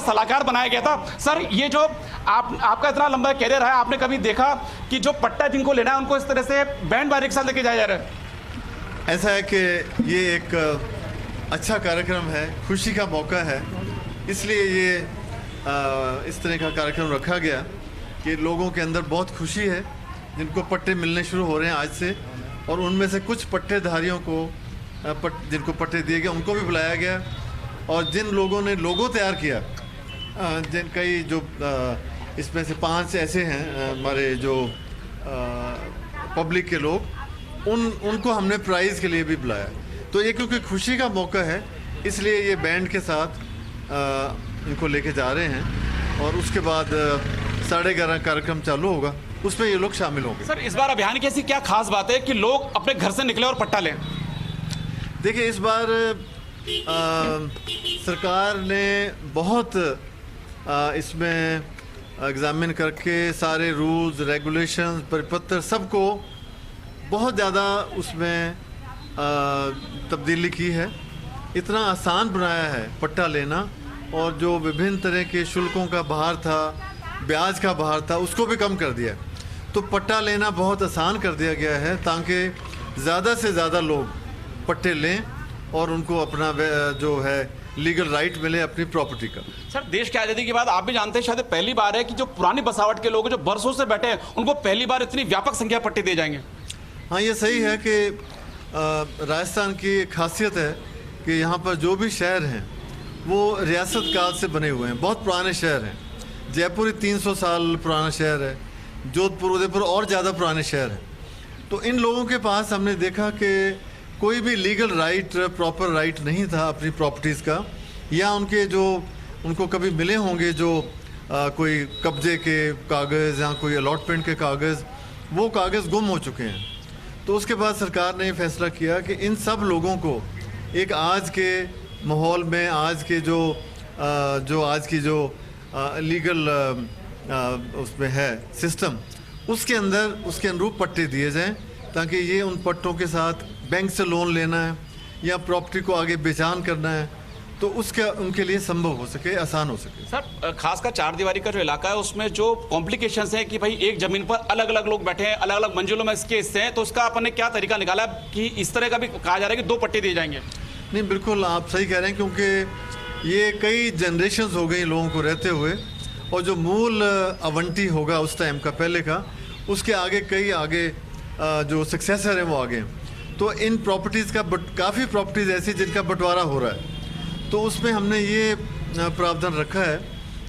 सलाहकार बनाया गया था। सर, ये जो आपका इतना लंबा कैरियर है, आपने कभी देखा कि जो पट्टा जिनको लेना है उनको इस तरह से बैंड बाजी के साथ लेके जाया जा रहा है? ऐसा है कि ये एक अच्छा कार्यक्रम है, खुशी का मौका है, इसलिए ये इस तरह का कार्यक्रम रखा गया कि लोगों के अंदर बहुत खुशी है जिनको पट्टे मिलने शुरू हो रहे हैं आज से, और उनमें से कुछ पट्टेधारियों को जिनको पट्टे दिए गए उनको भी बुलाया गया, और जिन लोगों ने लोगो तैयार किया, जिन कई जो इसमें से 5 ऐसे हैं हमारे जो पब्लिक के लोग, उनको हमने प्राइज़ के लिए भी बुलाया। तो ये क्योंकि खुशी का मौका है इसलिए ये बैंड के साथ इनको लेके जा रहे हैं, और उसके बाद 11:30 कार्यक्रम चालू होगा, उसमें ये लोग शामिल होंगे। सर, इस बार अभियान की ऐसी क्या खास बात है कि लोग अपने घर से निकले और पट्टा लें? देखिए, इस बार सरकार ने बहुत इसमें एग्जामिन करके सारे रूल्स रेगुलेशंस परिपत्र सबको बहुत ज़्यादा उसमें तब्दीली की है, इतना आसान बनाया है पट्टा लेना, और जो विभिन्न तरह के शुल्कों का भार था, ब्याज का भार था, उसको भी कम कर दिया। तो पट्टा लेना बहुत आसान कर दिया गया है ताकि ज़्यादा से ज़्यादा लोग पट्टे लें और उनको अपना जो है लीगल राइट मिले अपनी प्रॉपर्टी का। सर, देश की आज़ादी के बाद आप भी जानते हैं शायद पहली बार है कि जो पुरानी बसावट के लोग जो बरसों से बैठे हैं उनको पहली बार इतनी व्यापक संख्या पट्टे दिए जाएंगे। हाँ, ये सही है कि राजस्थान की खासियत है कि यहाँ पर जो भी शहर हैं वो रियासत काल से बने हुए हैं, बहुत पुराने शहर हैं। जयपुर ही 300 साल पुराना शहर है, जोधपुर उदयपुर और ज़्यादा पुराने शहर हैं। तो इन लोगों के पास हमने देखा कि कोई भी लीगल राइट, प्रॉपर राइट नहीं था अपनी प्रॉपर्टीज़ का, या उनके जो उनको कभी मिले होंगे जो कोई कब्जे के कागज़ या कोई अलॉटमेंट के कागज़, वो कागज़ गुम हो चुके हैं। तो उसके बाद सरकार ने फैसला किया कि इन सब लोगों को एक आज के माहौल में, आज के जो आज की जो लीगल उसमें है सिस्टम, उसके अंदर उसके अनुरूप पट्टे दिए जाएं, ताकि ये उन पट्टों के साथ बैंक से लोन लेना है या प्रॉपर्टी को आगे बेचान करना है तो उसके उनके लिए संभव हो सके, आसान हो सके। सर, खासकर 4 दीवारी का जो इलाका है उसमें जो कॉम्प्लिकेशंस हैं कि भाई एक जमीन पर अलग अलग लोग बैठे हैं, अलग अलग मंजिलों में इसके हिस्से हैं, तो उसका अपन ने क्या तरीका निकाला कि इस तरह का भी कहा जा रहा है कि 2 पट्टे दिए जाएंगे? नहीं, बिल्कुल आप सही कह रहे हैं, क्योंकि ये कई जनरेशन्स हो गई लोगों को रहते हुए, और जो मूल आवंटी होगा उस टाइम का पहले का, उसके आगे कई आगे जो सक्सेसर हैं वो आगे हैं। तो इन प्रॉपर्टीज़ का काफ़ी प्रॉपर्टीज़ ऐसी जिनका बंटवारा हो रहा है, तो उसमें हमने ये प्रावधान रखा है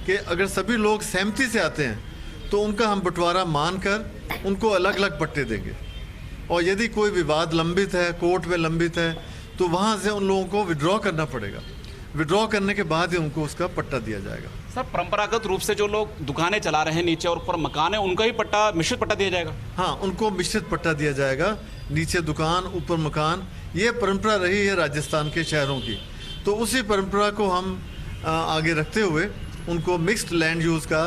कि अगर सभी लोग सहमति से आते हैं तो उनका हम बंटवारा मानकर उनको अलग अलग पट्टे देंगे, और यदि कोई विवाद लंबित है, कोर्ट में लंबित है, तो वहाँ से उन लोगों को विड्रॉ करना पड़ेगा। विड्रॉ करने के बाद ही उनको उसका पट्टा दिया जाएगा। सर, परंपरागत रूप से जो लोग दुकानें चला रहे हैं, नीचे और ऊपर मकान है, उनका ही पट्टा, मिश्रित पट्टा दिया जाएगा? हाँ, उनको मिश्रित पट्टा दिया जाएगा, नीचे दुकान ऊपर मकान। ये परंपरा रही है राजस्थान के शहरों की, तो उसी परंपरा को हम आगे रखते हुए उनको मिक्स्ड लैंड यूज़ का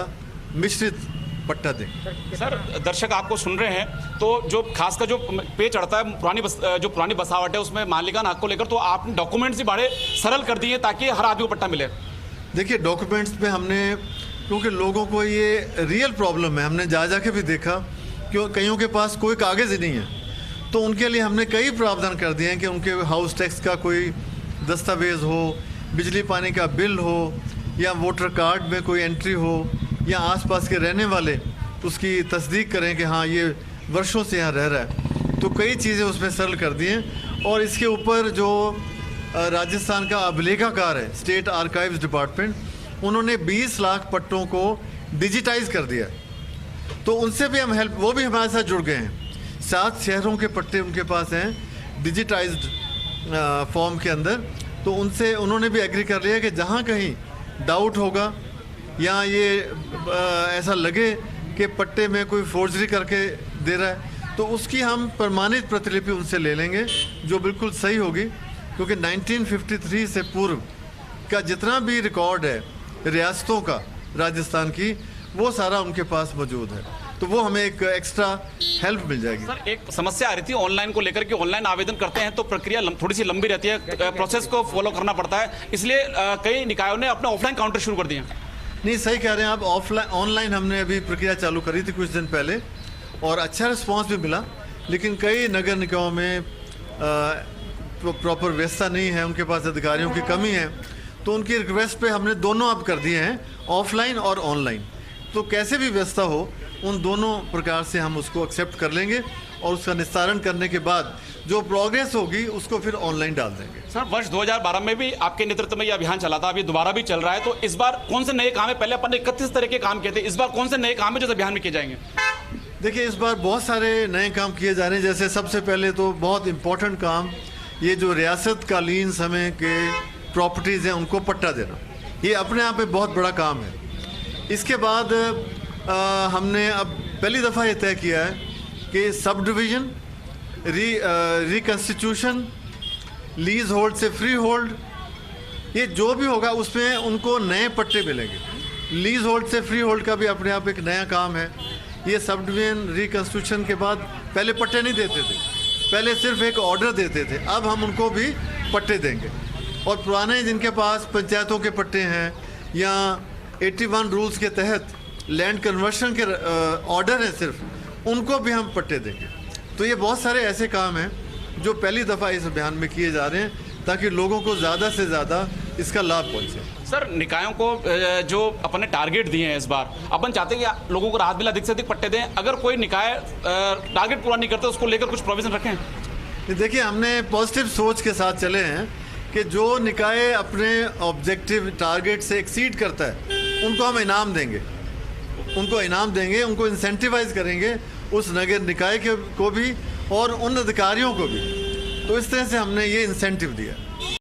मिश्रित पट्टा दें। सर, दर्शक आपको सुन रहे हैं, तो जो खासकर जो पे चढ़ता है जो पुरानी बसावट है उसमें मालिकाना हक को लेकर, तो आपने डॉक्यूमेंट्स ही बड़े सरल कर दिए ताकि हर आदमी को पट्टा मिले। देखिए, डॉक्यूमेंट्स में हमने, क्योंकि लोगों को ये रियल प्रॉब्लम है, हमने जा के भी देखा कि कईयों के पास कोई कागज़ ही नहीं है, तो उनके लिए हमने कई प्रावधान कर दिए हैं कि उनके हाउस टैक्स का कोई दस्तावेज़ हो, बिजली पानी का बिल हो, या वोटर कार्ड में कोई एंट्री हो, या आसपास के रहने वाले उसकी तस्दीक करें कि हाँ ये वर्षों से यहाँ रह रहा है। तो कई चीज़ें उसमें सरल कर दी हैं, और इसके ऊपर जो राजस्थान का अभिलेखाकार है, स्टेट आर्काइव्स डिपार्टमेंट, उन्होंने 20 लाख पट्टों को डिजिटाइज कर दिया, तो उनसे भी हम हेल्प, वो भी हमारे साथ जुड़ गए हैं। 7 शहरों के पट्टे उनके पास हैं डिजिटाइज्ड फॉर्म के अंदर, तो उनसे उन्होंने भी एग्री कर लिया कि जहाँ कहीं डाउट होगा या ये ऐसा लगे कि पट्टे में कोई फोर्जरी करके दे रहा है, तो उसकी हम प्रमाणित प्रतिलिपि उनसे ले लेंगे जो बिल्कुल सही होगी, क्योंकि 1953 से पूर्व का जितना भी रिकॉर्ड है रियासतों का राजस्थान की, वो सारा उनके पास मौजूद है। तो वो हमें एक एक्स्ट्रा हेल्प मिल जाएगी। सर एक समस्या आ रही थी ऑनलाइन को लेकर कि ऑनलाइन आवेदन करते हैं तो प्रक्रिया थोड़ी सी लंबी रहती है, प्रोसेस को फॉलो करना पड़ता है, इसलिए कई निकायों ने अपने ऑफलाइन काउंटर शुरू कर दिए हैं। नहीं, सही कह रहे हैं आप। ऑफलाइन ऑनलाइन हमने अभी प्रक्रिया चालू करी थी कुछ दिन पहले और अच्छा रिस्पांस भी मिला, लेकिन कई नगर निकायों में प्रॉपर व्यवस्था नहीं है, उनके पास अधिकारियों की कमी है, तो उनकी रिक्वेस्ट पे हमने दोनों अब कर दिए हैं, ऑफलाइन और ऑनलाइन। तो कैसे भी व्यवस्था हो उन दोनों प्रकार से हम उसको एक्सेप्ट कर लेंगे और उसका निस्तारण करने के बाद जो प्रोग्रेस होगी उसको फिर ऑनलाइन डाल देंगे। सर वर्ष 2012 में भी आपके नेतृत्व में ये अभियान चला था, अभी दोबारा भी चल रहा है, तो इस बार कौन से नए काम है? पहले अपन ने 31 तरह के काम किए थे, इस बार कौन से नए काम है जो इस अभियान में किए जाएंगे? देखिए, इस बार बहुत सारे नए काम किए जा रहे हैं। जैसे सबसे पहले तो बहुत इम्पोर्टेंट काम, ये जो रियासत कालीन समय के प्रॉपर्टीज़ हैं उनको पट्टा देना, ये अपने आप में बहुत बड़ा काम है। इसके बाद हमने अब पहली दफ़ा ये तय किया है कि sub division, reconstitution, lease hold से फ्री होल्ड, ये जो भी होगा उसमें उनको नए पट्टे मिलेंगे। लीज होल्ड से फ्री होल्ड का भी अपने आप एक नया काम है। ये सब डिवीज़न रिकन्स्टिट्यूशन के बाद पहले पट्टे नहीं देते थे, पहले सिर्फ एक ऑर्डर देते थे, अब हम उनको भी पट्टे देंगे। और पुराने जिनके पास पंचायतों के पट्टे हैं या 81 रूल्स के तहत लैंड कन्वर्शन के ऑर्डर हैं सिर्फ, उनको भी हम पट्टे देंगे। तो ये बहुत सारे ऐसे काम हैं जो पहली दफ़ा इस अभियान में किए जा रहे हैं ताकि लोगों को ज़्यादा से ज़्यादा इसका लाभ पहुँचे। सर निकायों को जो अपने टारगेट दिए हैं इस बार, अपन चाहते हैं कि लोगों को राहत मिले, अधिक से अधिक पट्टे दें। अगर कोई निकाय टारगेट पूरा नहीं करते उसको लेकर कुछ प्रोविजन रखें? देखिए, हमने पॉजिटिव सोच के साथ चले हैं कि जो निकाय अपने ऑब्जेक्टिव टारगेट से एक्सीड करता है उनको हम इनाम देंगे, उनको इंसेंटिवाइज करेंगे, उस नगर निकाय को भी और उन अधिकारियों को भी। तो इस तरह से हमने ये इंसेंटिव दिया।